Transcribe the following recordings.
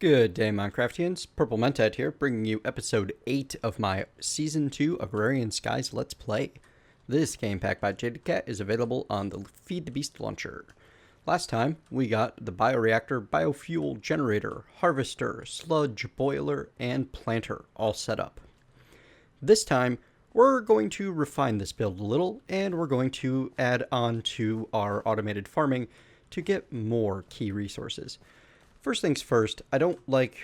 Good day, Minecraftians. Purple Mentat here, bringing you episode 8 of my Season 2 Agrarian Skies Let's Play. This game pack by Jadedcat is available on the Feed the Beast launcher. Last time, we got the bioreactor, biofuel generator, harvester, sludge, boiler, and planter all set up. This time, we're going to refine this build a little, and we're going to add on to our automated farming to get more key resources. First things first, I don't like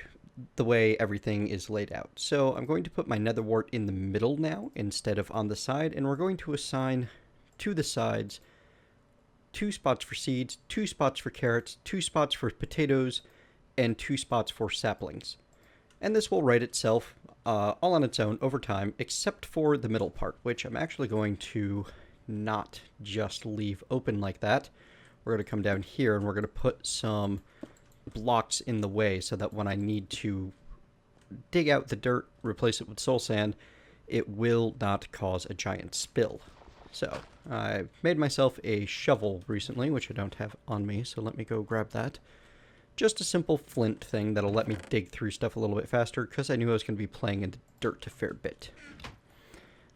the way everything is laid out. So I'm going to put my nether wart in the middle now instead of on the side. And we're going to assign to the sides 2 spots for seeds, 2 spots for carrots, 2 spots for potatoes, and 2 spots for saplings. And this will write itself all on its own over time, except for the middle part, which I'm actually going to not just leave open like that. We're going to come down here and we're going to put some blocks in the way so that when I need to dig out the dirt, replace it with soul sand, it will not cause a giant spill. So I made myself a shovel recently, which I don't have on me, so let me go grab that. Just a simple flint thing that'll let me dig through stuff a little bit faster because I knew I was going to be playing into dirt a fair bit.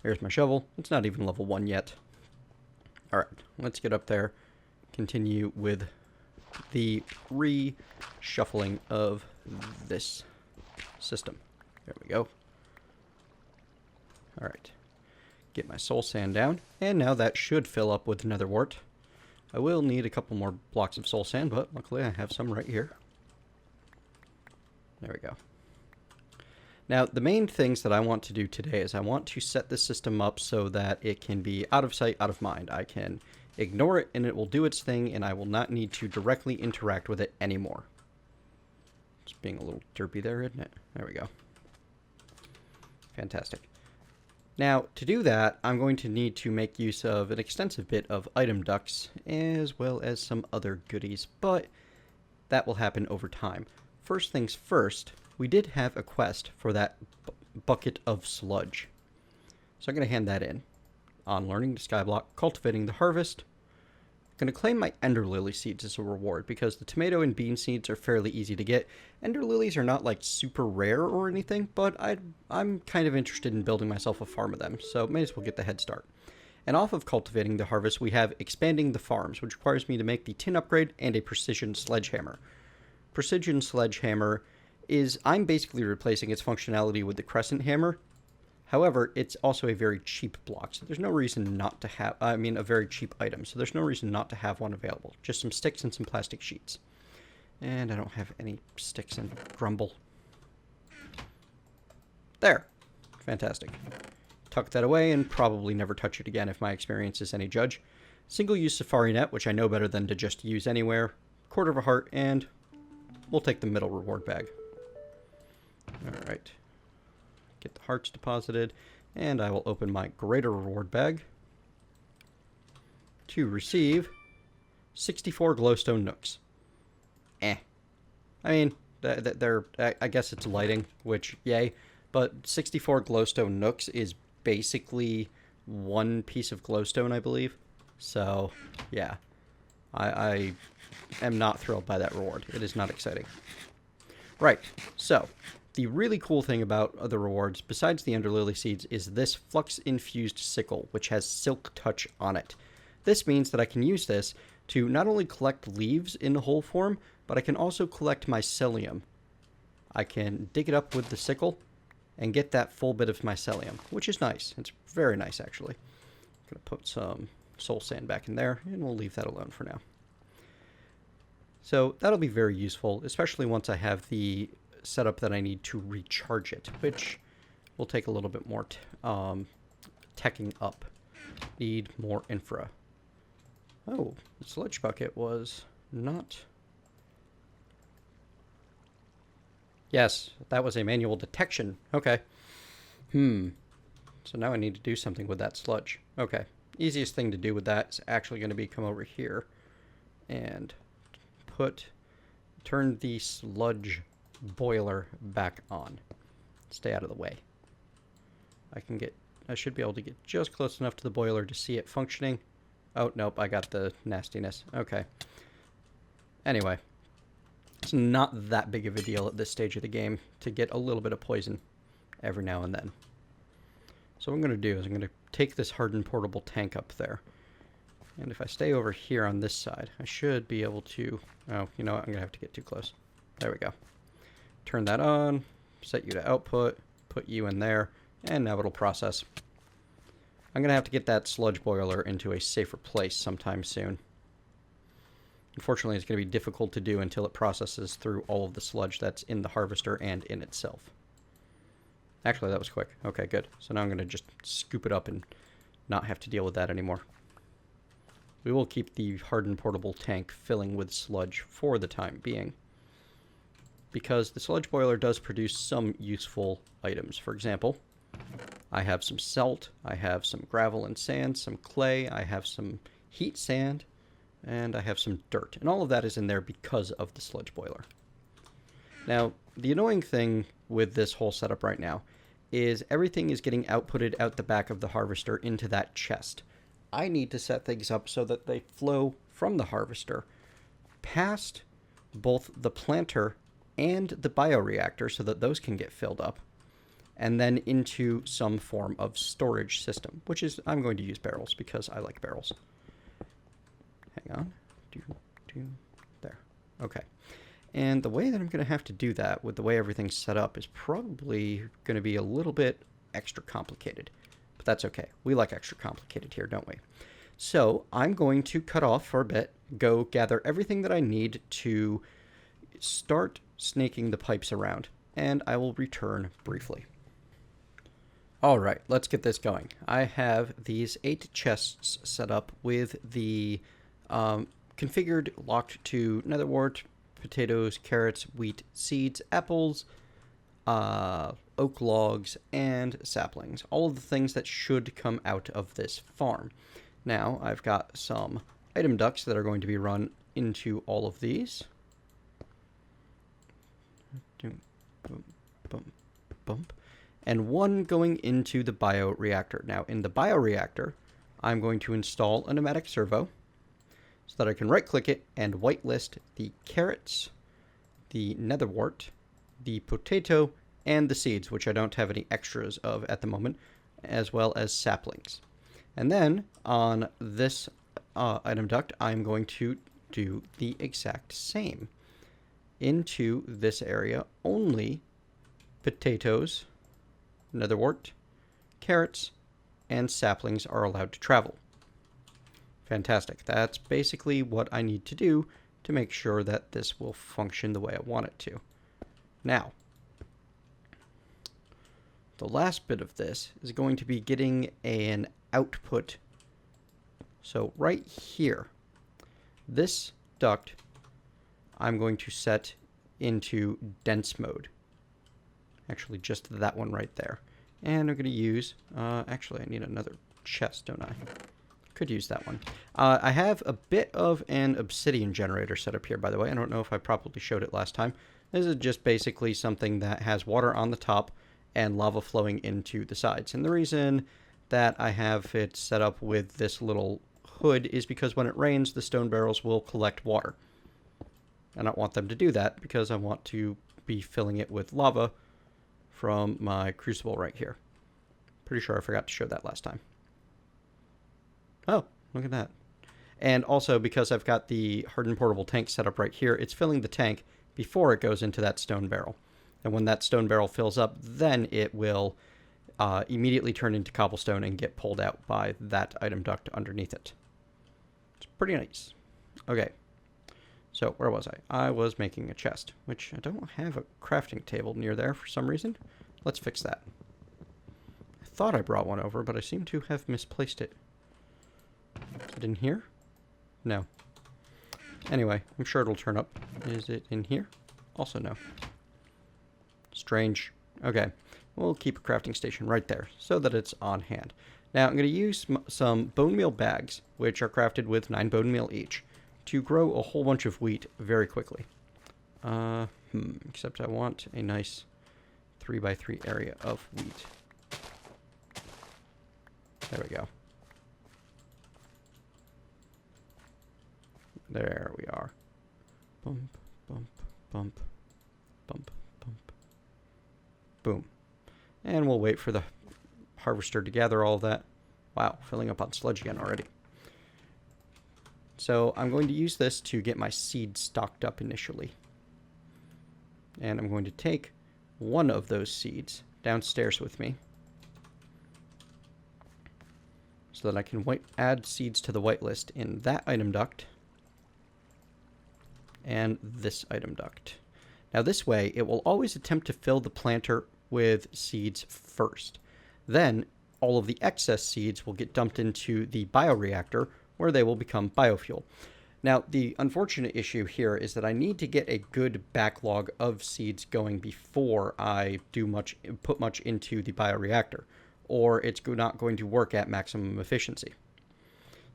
There's my shovel. It's not even level 1 yet. Alright, let's get up there, continue with the reshuffling of this system. There we go. Alright. Get my soul sand down, and now that should fill up with nether wart. I will need a couple more blocks of soul sand, but luckily I have some right here. There we go. Now, the main things that I want to do today is I want to set this system up so that it can be out of sight, out of mind. I can ignore it and it will do its thing, and I will not need to directly interact with it anymore. It's being a little derpy there, isn't it? There we go. Fantastic. Now, to do that, I'm going to need to make use of an extensive bit of item ducts, as well as some other goodies, but that will happen over time. First things first, we did have a quest for that bucket of sludge. So I'm going to hand that in. On learning the skyblock, cultivating the harvest. I'm going to claim my ender lily seeds as a reward because the tomato and bean seeds are fairly easy to get. Ender lilies are not like super rare or anything, but I'm kind of interested in building myself a farm of them, so may as well get the head start. And off of cultivating the harvest, we have expanding the farms, which requires me to make the tin upgrade and a precision sledgehammer. Precision sledgehammer is, I'm basically replacing its functionality with the crescent hammer. However, it's also a very cheap block, so there's no reason not to have, a very cheap item, so there's no reason not to have one available. Just some sticks and some plastic sheets. And I don't have any sticks and grumble. There. Fantastic. Tuck that away and probably never touch it again if my experience is any judge. Single-use safari net, which I know better than to just use anywhere. Quarter of a heart, and we'll take the middle reward bag. Alright. Get the hearts deposited, and I will open my greater reward bag to receive 64 glowstone nooks. I mean, I guess it's lighting, which, yay, but 64 glowstone nooks is basically 1 piece of glowstone, I believe. So, yeah, I am not thrilled by that reward. It is not exciting. Right, so the really cool thing about the rewards, besides the ender lily seeds, is this flux-infused sickle, which has silk touch on it. This means that I can use this to not only collect leaves in whole form, but I can also collect mycelium. I can dig it up with the sickle and get that full bit of mycelium, which is nice. It's very nice, actually. I'm going to put some soul sand back in there, and we'll leave that alone for now. So that'll be very useful, especially once I have the setup that I need to recharge it, which will take a little bit more teching up. Need more infra. Oh, the sludge bucket was not... Yes, that was a manual detection. Okay. So now I need to do something with that sludge. Okay. Easiest thing to do with that is actually going to be come over here and turn the sludge boiler back on. Stay out of the way. I should be able to get just close enough to the boiler to see it functioning. Oh, nope, I got the nastiness. Okay. Anyway, It's not that big of a deal at this stage of the game to get a little bit of poison every now and then. So what I'm going to do is I'm going to take this hardened portable tank up there. And if I stay over here on this side, I should be able to... Oh, you know what? I'm going to have to get too close. There we go. Turn that on, set you to output, put you in there, and now it'll process. I'm going to have to get that sludge boiler into a safer place sometime soon. Unfortunately, it's going to be difficult to do until it processes through all of the sludge that's in the harvester and in itself. Actually, that was quick. Okay, good. So now I'm going to just scoop it up and not have to deal with that anymore. We will keep the hardened portable tank filling with sludge for the time being, because the sludge boiler does produce some useful items. For example, I have some salt, I have some gravel and sand, some clay, I have some heat sand, and I have some dirt. And all of that is in there because of the sludge boiler. Now, the annoying thing with this whole setup right now is everything is getting outputted out the back of the harvester into that chest. I need to set things up so that they flow from the harvester past both the planter and the bioreactor so that those can get filled up, and then into some form of storage system, which is, I'm going to use barrels because I like barrels. Hang on. There. Okay. And the way that I'm going to have to do that with the way everything's set up is probably going to be a little bit extra complicated. But that's okay. We like extra complicated here, don't we? So I'm going to cut off for a bit, go gather everything that I need to start snaking the pipes around, and I will return briefly. All right, let's get this going. I have these 8 chests set up with the configured locked to netherwort, potatoes, carrots, wheat, seeds, apples, oak logs, and saplings. All of the things that should come out of this farm. Now, I've got some item ducts that are going to be run into all of these. Bump. And one going into the bioreactor. Now, in the bioreactor, I'm going to install a pneumatic servo so that I can right-click it and whitelist the carrots, the netherwort, the potato, and the seeds, which I don't have any extras of at the moment, as well as saplings. And then, on this item duct, I'm going to do the exact same. Into this area, only potatoes, netherwort, carrots, and saplings are allowed to travel. Fantastic. That's basically what I need to do to make sure that this will function the way I want it to. Now, the last bit of this is going to be getting an output. So right here, this duct I'm going to set into dense mode. Actually, just that one right there. And I'm going to use, actually I need another chest, don't I? Could use that one. I have a bit of an obsidian generator set up here, by the way. I don't know if I probably showed it last time. This is just basically something that has water on the top and lava flowing into the sides. And the reason that I have it set up with this little hood is because when it rains, the stone barrels will collect water. I don't want them to do that because I want to be filling it with lava from my crucible right here. Pretty sure I forgot to show that last time. Oh, look at that. And also, because I've got the hardened portable tank set up right here, it's filling the tank before it goes into that stone barrel. And when that stone barrel fills up, then it will immediately turn into cobblestone and get pulled out by that item duct underneath it. It's pretty nice. Okay. So, where was I? I was making a chest, which I don't have a crafting table near there for some reason. Let's fix that. I thought I brought one over, but I seem to have misplaced it. Is it in here? No. Anyway, I'm sure it'll turn up. Is it in here? Also no. Strange. Okay. We'll keep a crafting station right there so that it's on hand. Now, I'm going to use some bone meal bags, which are crafted with 9 bone meal each, to grow a whole bunch of wheat very quickly. Except I want a nice 3x3 area of wheat. There we go. There we are. Bump, bump, bump, bump, bump. Boom. And we'll wait for the harvester to gather all of that. Wow, filling up on sludge again already. So I'm going to use this to get my seed stocked up initially. And I'm going to take one of those seeds downstairs with me so that I can add seeds to the whitelist in that item duct and this item duct. Now this way, it will always attempt to fill the planter with seeds first. Then all of the excess seeds will get dumped into the bioreactor where they will become biofuel. Now, the unfortunate issue here is that I need to get a good backlog of seeds going before I put much into the bioreactor, or it's not going to work at maximum efficiency.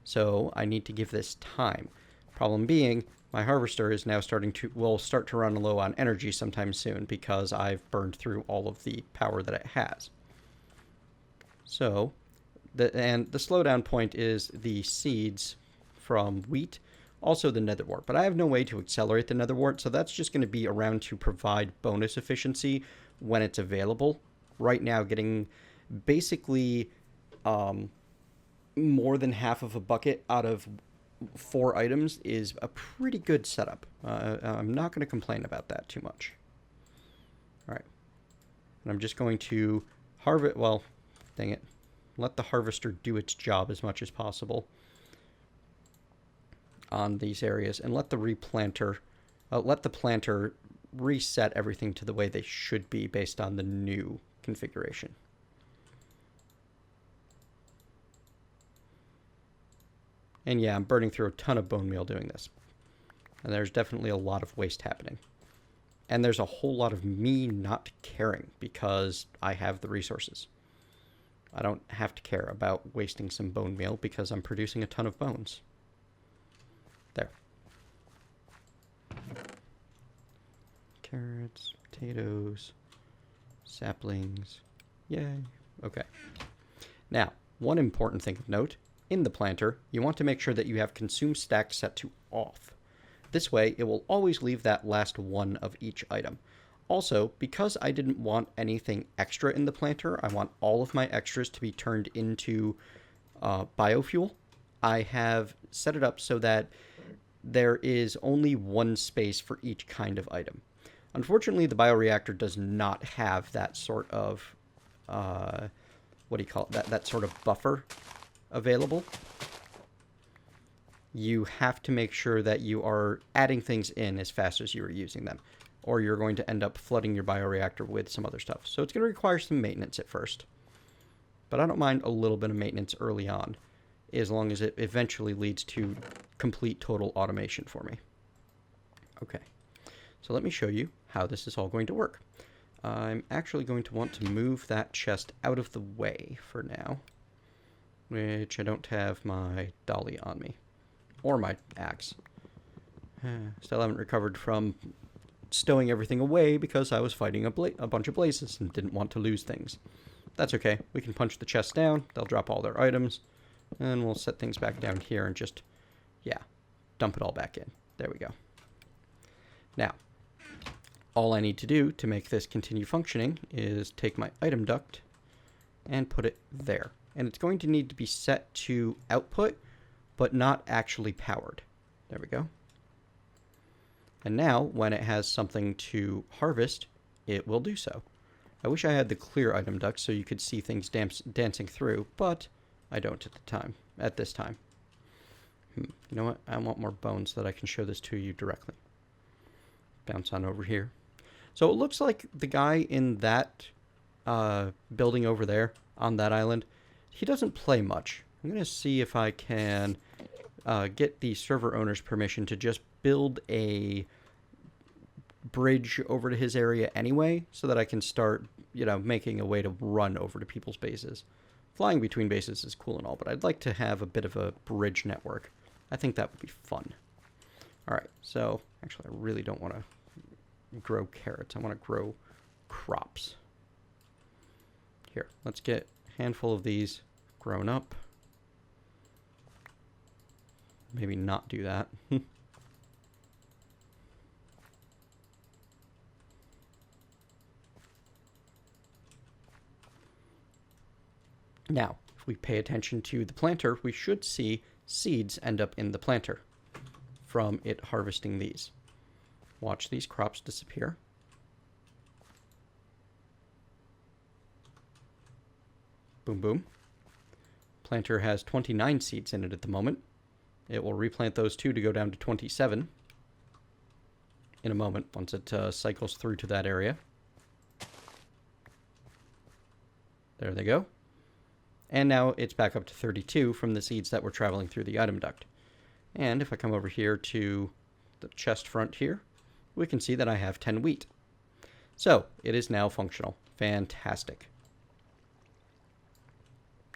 So I need to give this time. Problem being, my harvester is now will start to run low on energy sometime soon because I've burned through all of the power that it has. So, the slowdown point is the seeds from wheat, also the nether wart. But I have no way to accelerate the nether wart, so that's just going to be around to provide bonus efficiency when it's available. Right now, getting basically more than half of a bucket out of 4 items is a pretty good setup. I'm not going to complain about that too much. All right. And I'm just going to harvest, well, dang it. Let the harvester do its job as much as possible on these areas, and let the planter reset everything to the way they should be based on the new configuration. And yeah, I'm burning through a ton of bone meal doing this. And there's definitely a lot of waste happening. And there's a whole lot of me not caring because I have the resources. I don't have to care about wasting some bone meal because I'm producing a ton of bones. There. Carrots, potatoes, saplings. Yay. Okay. Now, one important thing of note. In the planter, you want to make sure that you have consume stack set to off. This way, it will always leave that last one of each item. Also, because I didn't want anything extra in the planter, I want all of my extras to be turned into biofuel. I have set it up so that there is only one space for each kind of item. Unfortunately, the bioreactor does not have that sort of, that sort of buffer available. You have to make sure that you are adding things in as fast as you are using them, or you're going to end up flooding your bioreactor with some other stuff. So it's going to require some maintenance at first. But I don't mind a little bit of maintenance early on, as long as it eventually leads to complete total automation for me. Okay, so let me show you how this is all going to work. I'm actually going to want to move that chest out of the way for now, which I don't have my dolly on me, or my axe. Still haven't recovered from stowing everything away because I was fighting a bunch of blazes and didn't want to lose things. That's okay. We can punch the chest down, they'll drop all their items, and we'll set things back down here and just, yeah, dump it all back in. There we go. Now, all I need to do to make this continue functioning is take my item duct and put it there. And it's going to need to be set to output, but not actually powered. There we go. And now, when it has something to harvest, it will do so. I wish I had the clear item duct so you could see things dancing through, but I don't at this time. You know what? I want more bones so that I can show this to you directly. Bounce on over here. So it looks like the guy in that building over there on that island, he doesn't play much. I'm going to see if I can get the server owner's permission to just build a bridge over to his area anyway, so that I can start, making a way to run over to people's bases. Flying between bases is cool and all, but I'd like to have a bit of a bridge network. I think that would be fun. All right, so actually I really don't want to grow carrots. I want to grow crops. Here, let's get a handful of these grown up. Maybe not do that. Now, if we pay attention to the planter, we should see seeds end up in the planter from it harvesting these. Watch these crops disappear. Boom, boom. Planter has 29 seeds in it at the moment. It will replant those two to go down to 27 in a moment once it cycles through to that area. There they go. And now it's back up to 32 from the seeds that were traveling through the item duct. And if I come over here to the chest front here, we can see that I have 10 wheat. So it is now functional. Fantastic.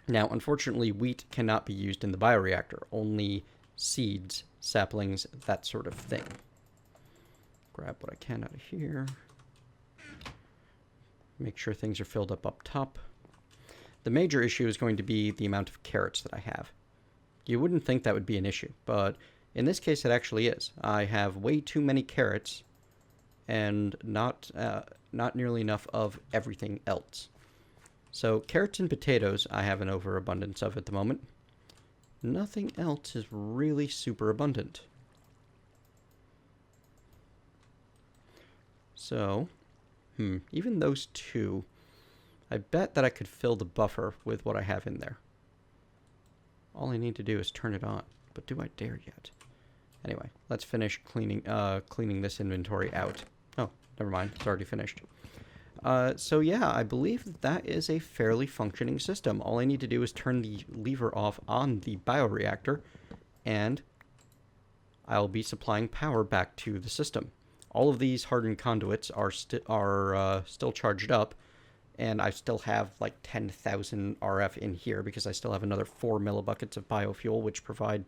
Now, unfortunately, wheat cannot be used in the bioreactor. Only seeds, saplings, that sort of thing. Grab what I can out of here. Make sure things are filled up top. The major issue is going to be the amount of carrots that I have. You wouldn't think that would be an issue, but in this case it actually is. I have way too many carrots and not nearly enough of everything else. So carrots and potatoes I have an overabundance of at the moment. Nothing else is really super abundant. So, even those two, I bet that I could fill the buffer with what I have in there. All I need to do is turn it on, but do I dare yet? Anyway, let's finish cleaning this inventory out. Oh, never mind, it's already finished. So yeah, I believe that is a fairly functioning system. All I need to do is turn the lever off on the bioreactor, and I'll be supplying power back to the system. All of these hardened conduits are still charged up, and I still have like 10,000 RF in here because I still have another 4 millibuckets of biofuel, which provide,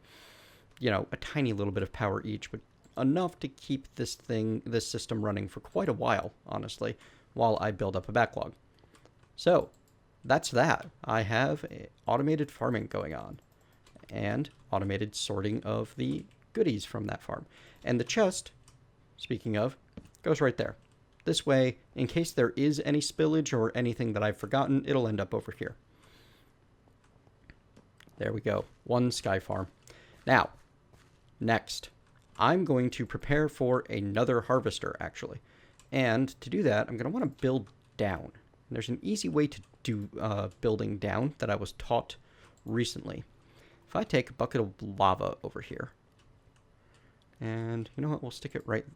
you know, a tiny little bit of power each, but enough to keep this system running for quite a while, honestly, while I build up a backlog. So that's that. I have automated farming going on and automated sorting of the goodies from that farm. And the chest, speaking of, goes right there. This way, in case there is any spillage or anything that I've forgotten, it'll end up over here. There we go. One sky farm. Now, next, I'm going to prepare for another harvester, actually. And to do that, I'm going to want to build down. And there's an easy way to do building down that I was taught recently. If I take a bucket of lava over here, and you know what, we'll stick it right,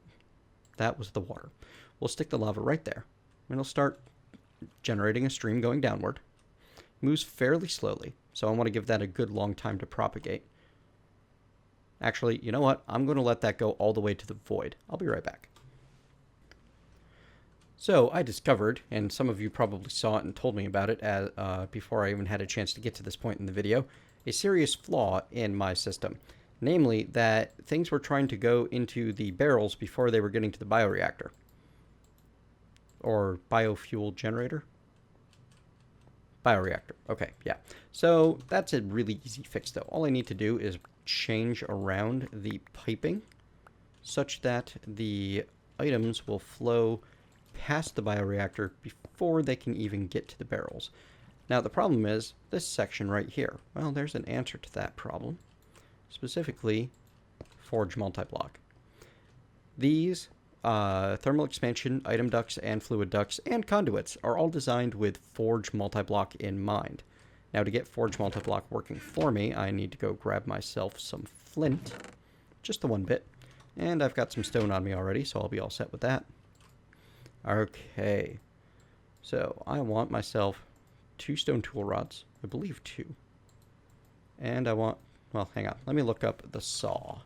that was the water. We'll stick the lava right there, and it'll start generating a stream going downward. Moves fairly slowly, so I want to give that a good long time to propagate. Actually, you know what, I'm going to let that go all the way to the void. I'll be right back. So I discovered, and some of you probably saw it and told me about it before I even had a chance to get to this point in the video, a serious flaw in my system. Namely, that things were trying to go into the barrels before they were getting to the bioreactor. Or biofuel generator? Bioreactor. Okay, yeah. So that's a really easy fix, though. All I need to do is change around the piping such that the items will flow past the bioreactor before they can even get to the barrels. Now, the problem is this section right here. Well, there's an answer to that problem. Specifically, forge multi-block. These thermal expansion, item ducts, and fluid ducts, and conduits are all designed with forge multi-block in mind. Now, to get forge multi-block working for me, I need to go grab myself some flint. Just the one bit. And I've got some stone on me already, so I'll be all set with that. Okay. So, I want myself 2 stone tool rods. I believe 2. And I want... Well, hang on. Let me look up the saw.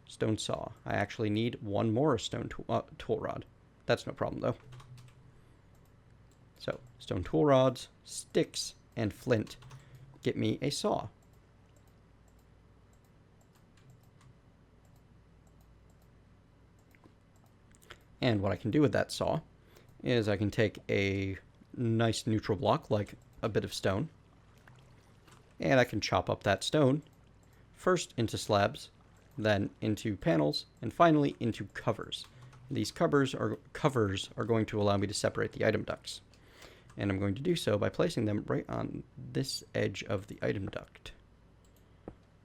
Stone saw. I actually need 1 more stone tool rod. That's no problem, though. So, stone tool rods, sticks, and flint get me a saw. And what I can do with that saw is I can take a nice neutral block, like a bit of stone, and I can chop up that stone, first into slabs, then into panels, and finally into covers. These covers are going to allow me to separate the item ducts. And I'm going to do so by placing them right on this edge of the item duct.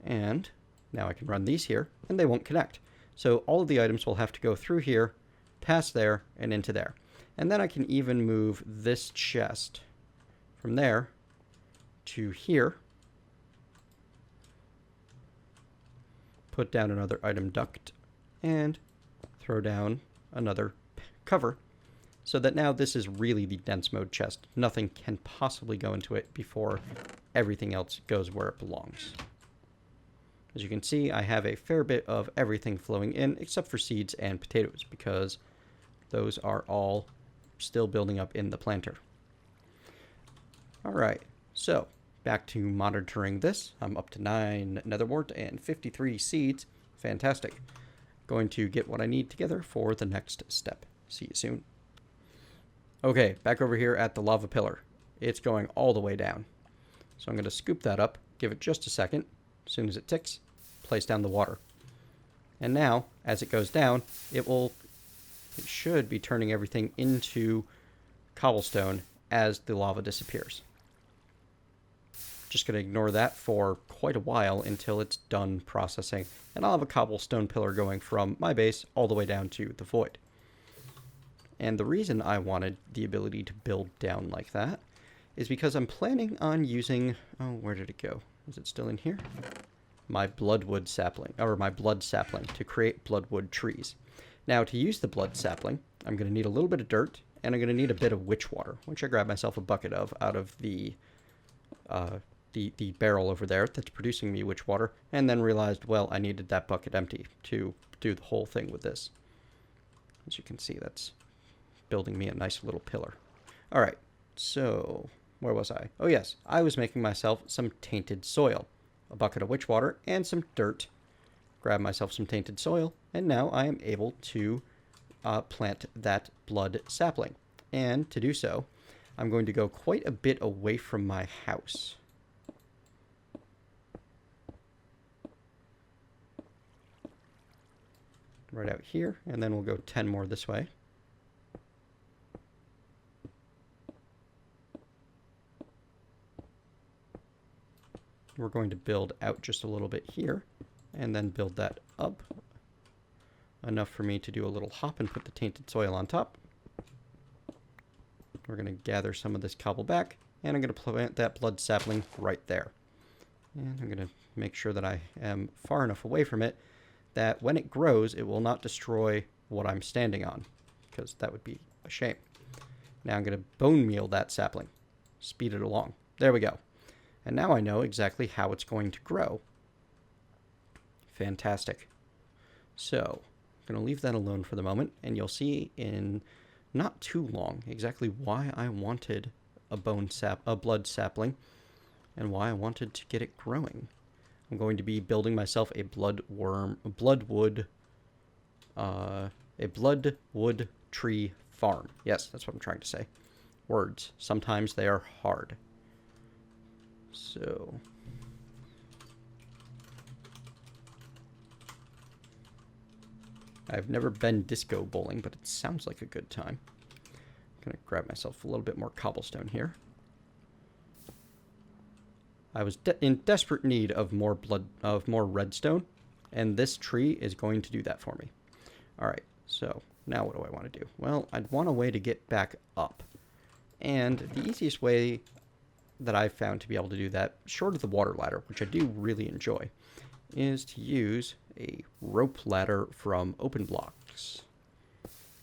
And now I can run these here, and they won't connect. So all of the items will have to go through here, past there, and into there. And then I can even move this chest from there to here. Put down another item duct, and throw down another cover. So that now this is really the dense mode chest. Nothing can possibly go into it before everything else goes where it belongs. As you can see, I have a fair bit of everything flowing in, except for seeds and potatoes, because those are all still building up in the planter. Alright, so back to monitoring this. I'm up to 9 netherwort and 53 seeds. Fantastic. Going to get what I need together for the next step. See you soon. Okay, back over here at the lava pillar. It's going all the way down. So I'm going to scoop that up, give it just a second. As soon as it ticks, place down the water. And now, as it goes down, it should be turning everything into cobblestone as the lava disappears. Just going to ignore that for quite a while until it's done processing. And I'll have a cobblestone pillar going from my base all the way down to the void. And the reason I wanted the ability to build down like that is because I'm planning on using... Oh, where did it go? Is it still in here? My bloodwood sapling, or my blood sapling, to create bloodwood trees. Now, to use the blood sapling, I'm going to need a little bit of dirt, and I'm going to need a bit of witch water, which I grabbed myself a bucket of out of the barrel over there that's producing me witch water, and then realized, well, I needed that bucket empty to do the whole thing with this. As you can see, that's building me a nice little pillar. All right, so where was I? Oh yes, I was making myself some tainted soil, a bucket of witch water and some dirt. Grab myself some tainted soil, and now I am able to plant that blood sapling. And to do so, I'm going to go quite a bit away from my house. Right out here, and then we'll go 10 more this way. We're going to build out just a little bit here, and then build that up enough for me to do a little hop and put the tainted soil on top. We're going to gather some of this cobble back, and I'm going to plant that blood sapling right there. And I'm going to make sure that I am far enough away from it that when it grows, it will not destroy what I'm standing on, because that would be a shame. Now I'm going to bone meal that sapling, speed it along. There we go. And now I know exactly how it's going to grow. Fantastic. So, I'm going to leave that alone for the moment, and you'll see in not too long exactly why I wanted a blood sapling, and why I wanted to get it growing. I'm going to be building myself a bloodwood tree farm. Yes, that's what I'm trying to say. Words. Sometimes they are hard. So, I've never been disco bowling, but it sounds like a good time. I'm going to grab myself a little bit more cobblestone here. I was in desperate need of more redstone, and this tree is going to do that for me. All right, so now what do I want to do? Well, I'd want a way to get back up. And the easiest way that I've found to be able to do that, short of the water ladder, which I do really enjoy, is to use a rope ladder from Open Blocks,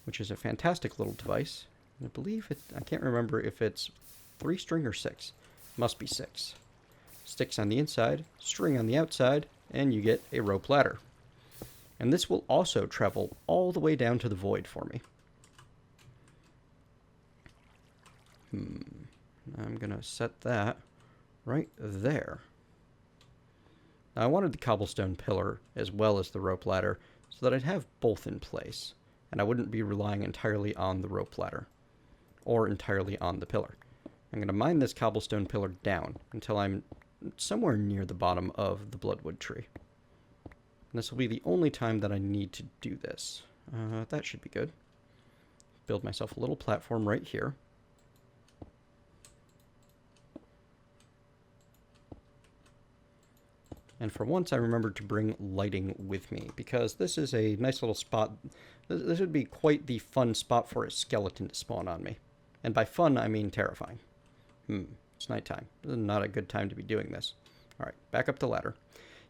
which is a fantastic little device. I believe I can't remember if it's 3 string or 6. Must be 6. Sticks on the inside, string on the outside, and you get a rope ladder. And this will also travel all the way down to the void for me. I'm going to set that right there. Now, I wanted the cobblestone pillar as well as the rope ladder so that I'd have both in place, and I wouldn't be relying entirely on the rope ladder or entirely on the pillar. I'm going to mine this cobblestone pillar down until I'm somewhere near the bottom of the bloodwood tree. And this will be the only time that I need to do this. That should be good. Build myself a little platform right here. And for once, I remembered to bring lighting with me, because this is a nice little spot. This would be quite the fun spot for a skeleton to spawn on me. And by fun, I mean terrifying. It's nighttime. This is not a good time to be doing this. All right, back up the ladder.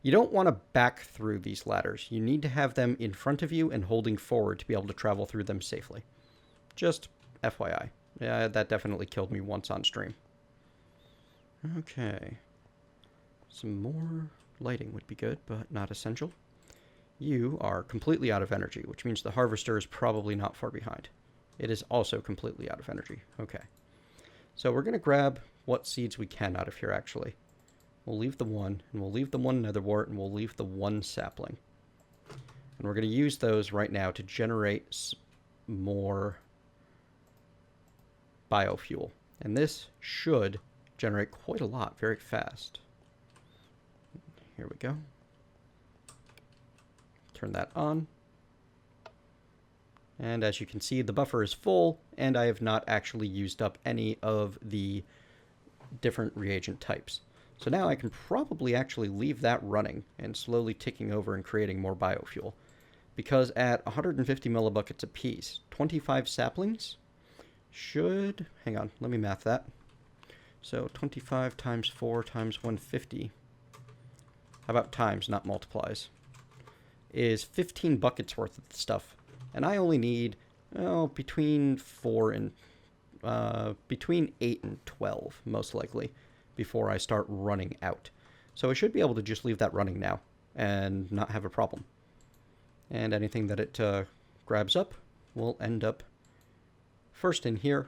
You don't want to back through these ladders. You need to have them in front of you and holding forward to be able to travel through them safely. Just FYI. Yeah, that definitely killed me once on stream. Okay. Some more lighting would be good, but not essential. You are completely out of energy, which means the harvester is probably not far behind. It is also completely out of energy. Okay. So we're going to grab what seeds we can out of here, actually. We'll leave the one, and we'll leave the one nether wart, and we'll leave the one sapling. And we're going to use those right now to generate more biofuel. And this should generate quite a lot very fast. Here we go. Turn that on. And as you can see, the buffer is full, and I have not actually used up any of the different reagent types. So now I can probably actually leave that running and slowly ticking over and creating more biofuel. Because at 150 millibuckets apiece, 25 saplings should... Hang on, let me math that. So 25 times 4 times 150. How about times, not multiplies? Is 15 buckets worth of stuff. And I only need, between 8 and 12, most likely, before I start running out. So I should be able to just leave that running now and not have a problem. And anything that it grabs up will end up first in here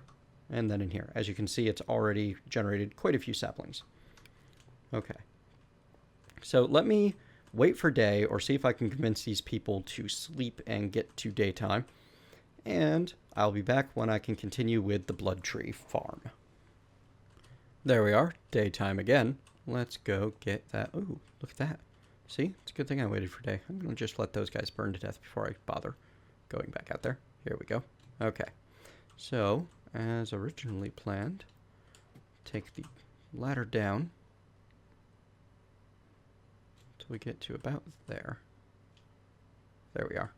and then in here. As you can see, it's already generated quite a few saplings. Okay. So let me wait for day, or see if I can convince these people to sleep and get to daytime. And I'll be back when I can continue with the blood tree farm. There we are, daytime again. Let's go get that. Ooh, look at that. See, it's a good thing I waited for day. I'm going to just let those guys burn to death before I bother going back out there. Here we go. Okay, so as originally planned, take the ladder down till we get to about there. There we are.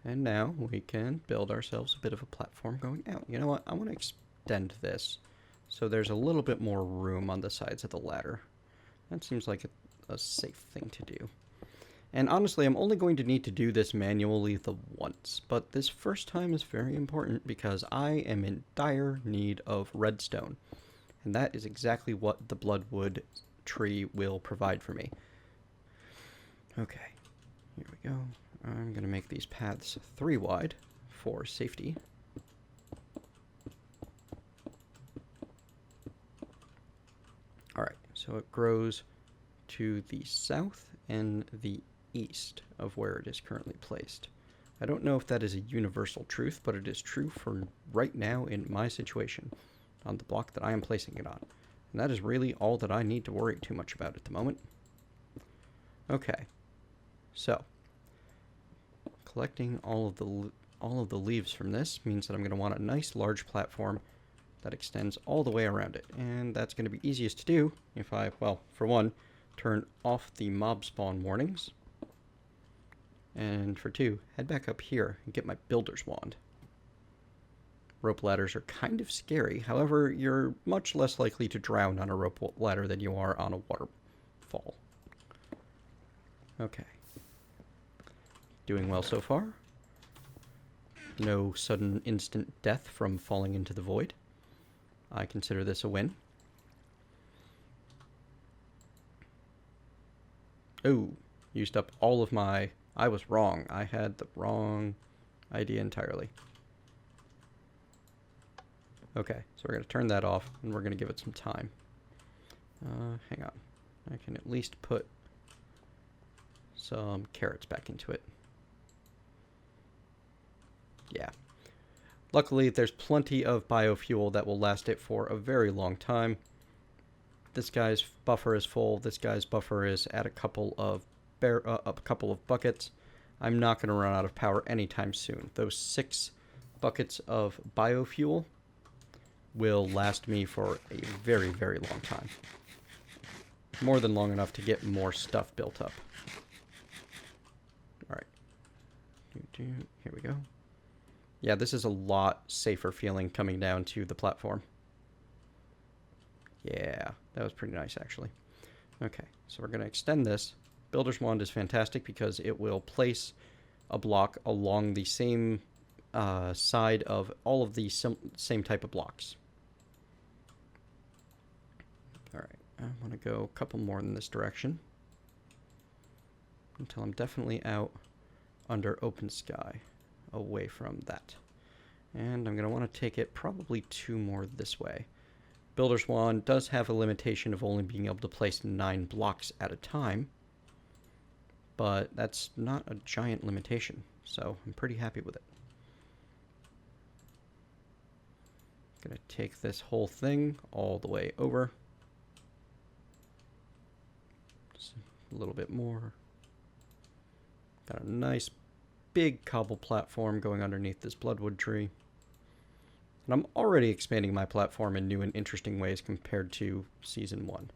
And now we can build ourselves a bit of a platform going out. You know what? I want to extend this so there's a little bit more room on the sides of the ladder. That seems like a safe thing to do. And honestly, I'm only going to need to do this manually the once, but this first time is very important because I am in dire need of redstone. And that is exactly what the Bloodwood tree will provide for me. Okay, here we go. I'm going to make these paths 3 wide for safety. Alright, so it grows to the south and the east of where it is currently placed. I don't know if that is a universal truth, but it is true for right now in my situation on the block that I am placing it on. And that is really all that I need to worry too much about at the moment. Okay, so collecting all of the leaves from this means that I'm going to want a nice large platform that extends all the way around it. And that's going to be easiest to do if I, well, for one, turn off the mob spawn warnings. And for 2, head back up here and get my builder's wand. Rope ladders are kind of scary. However, you're much less likely to drown on a rope ladder than you are on a waterfall. Okay. Doing well so far. No sudden instant death from falling into the void. I consider this a win. Oh, used up all of my... I was wrong. I had the wrong idea entirely. Okay, so we're going to turn that off, and we're going to give it some time. Hang on. I can at least put some carrots back into it. Yeah. Luckily, there's plenty of biofuel that will last it for a very long time. This guy's buffer is full. This guy's buffer is at a couple of buckets. I'm not going to run out of power anytime soon. Those 6 buckets of biofuel will last me for a very, very long time. more than long enough to get more stuff built up. Alright. Here we go. Yeah, this is a lot safer feeling coming down to the platform. Yeah, that was pretty nice, actually. Okay, so we're going to extend this. Builder's Wand is fantastic because it will place a block along the same side of all of the same type of blocks. Alright, I want to go a couple more in this direction until I'm definitely out under open sky, away from that. And I'm going to want to take it probably 2 more this way. Builder's Wand does have a limitation of only being able to place 9 blocks at a time, but that's not a giant limitation, so I'm pretty happy with it. Gonna take this whole thing all the way over. Just a little bit more. Got a nice big cobble platform going underneath this Bloodwood tree. And I'm already expanding my platform in new and interesting ways compared to Season 1.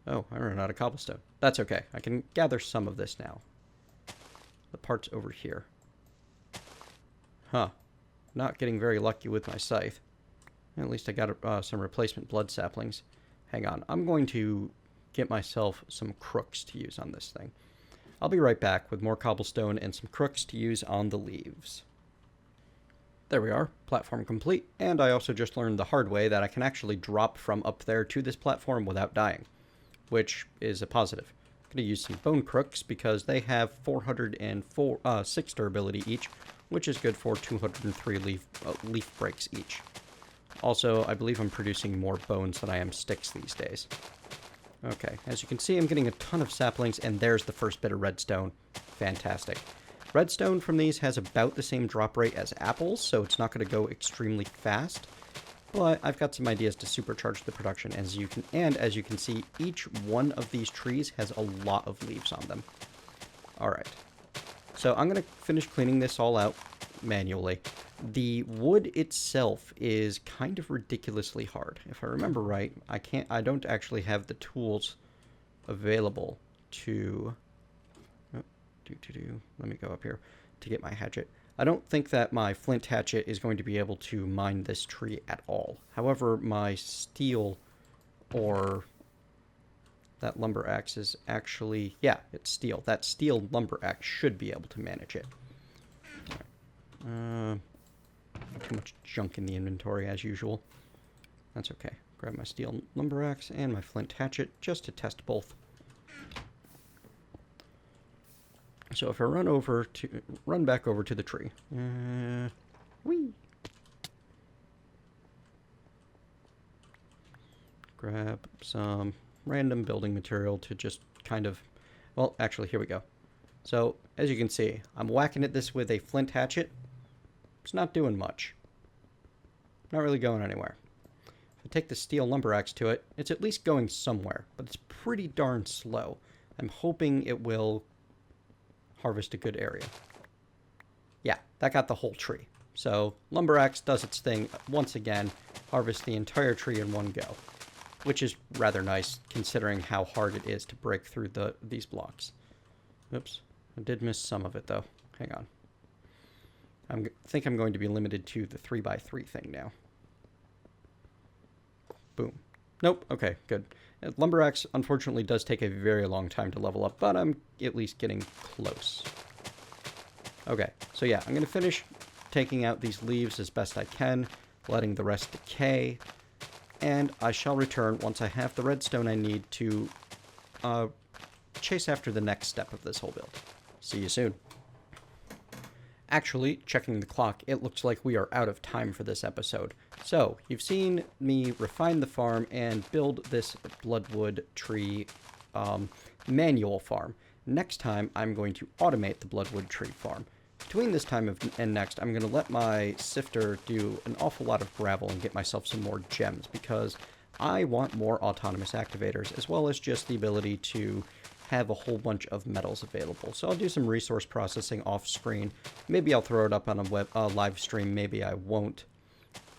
Oh, I ran out of cobblestone. That's okay. I can gather some of this now. The part's over here. Huh. Not getting very lucky with my scythe. At least I got some replacement blood saplings. Hang on. I'm going to get myself some crooks to use on this thing. I'll be right back with more cobblestone and some crooks to use on the leaves. There we are, platform complete, and I also just learned the hard way that I can actually drop from up there to this platform without dying, which is a positive. I'm going to use some bone crooks because they have 406 durability each, which is good for 203 leaf breaks each. Also, I believe I'm producing more bones than I am sticks these days. Okay, as you can see, I'm getting a ton of saplings, and there's the first bit of redstone. Fantastic. Redstone from these has about the same drop rate as apples, so it's not going to go extremely fast. But I've got some ideas to supercharge the production, as you can see, each one of these trees has a lot of leaves on them. Alright. So I'm going to finish cleaning this all out manually. The wood itself is kind of ridiculously hard. If I remember right, I don't actually have the tools available to... Let me go up here to get my hatchet. I don't think that my flint hatchet is going to be able to mine this tree at all. However, my steel or that lumber axe is actually... Yeah, it's steel. That steel lumber axe should be able to manage it. Too much junk in the inventory as usual. That's okay. Grab my steel lumber axe and my flint hatchet just to test both. So if I run back over to the tree. Whee! Grab some random building material to just kind of... Well, actually, here we go. So, as you can see, I'm whacking at this with a flint hatchet. It's not doing much. Not really going anywhere. If I take the steel lumber axe to it, it's at least going somewhere, but it's pretty darn slow. I'm hoping it will harvest a good area. Yeah, that got the whole tree. So, lumber axe does its thing once again, harvest the entire tree in one go, which is rather nice considering how hard it is to break through these blocks. Oops, I did miss some of it though. Hang on. I think I'm going to be limited to the 3x3 thing now. Boom. Nope, okay, good. Lumber axe, unfortunately, does take a very long time to level up, but I'm at least getting close. Okay, so yeah, I'm going to finish taking out these leaves as best I can, letting the rest decay, and I shall return once I have the redstone I need to chase after the next step of this whole build. See you soon. Actually, checking the clock, it looks like we are out of time for this episode. So, you've seen me refine the farm and build this Bloodwood tree manual farm. Next time, I'm going to automate the Bloodwood tree farm. Between this time and next, I'm going to let my sifter do an awful lot of gravel and get myself some more gems, because I want more autonomous activators, as well as just the ability to have a whole bunch of metals available. So I'll do some resource processing off screen. Maybe I'll throw it up on a live stream, maybe I won't.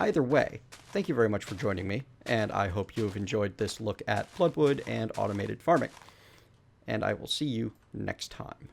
Either way, thank you very much for joining me, and I hope you have enjoyed this look at Bloodwood and automated farming. And I will see you next time.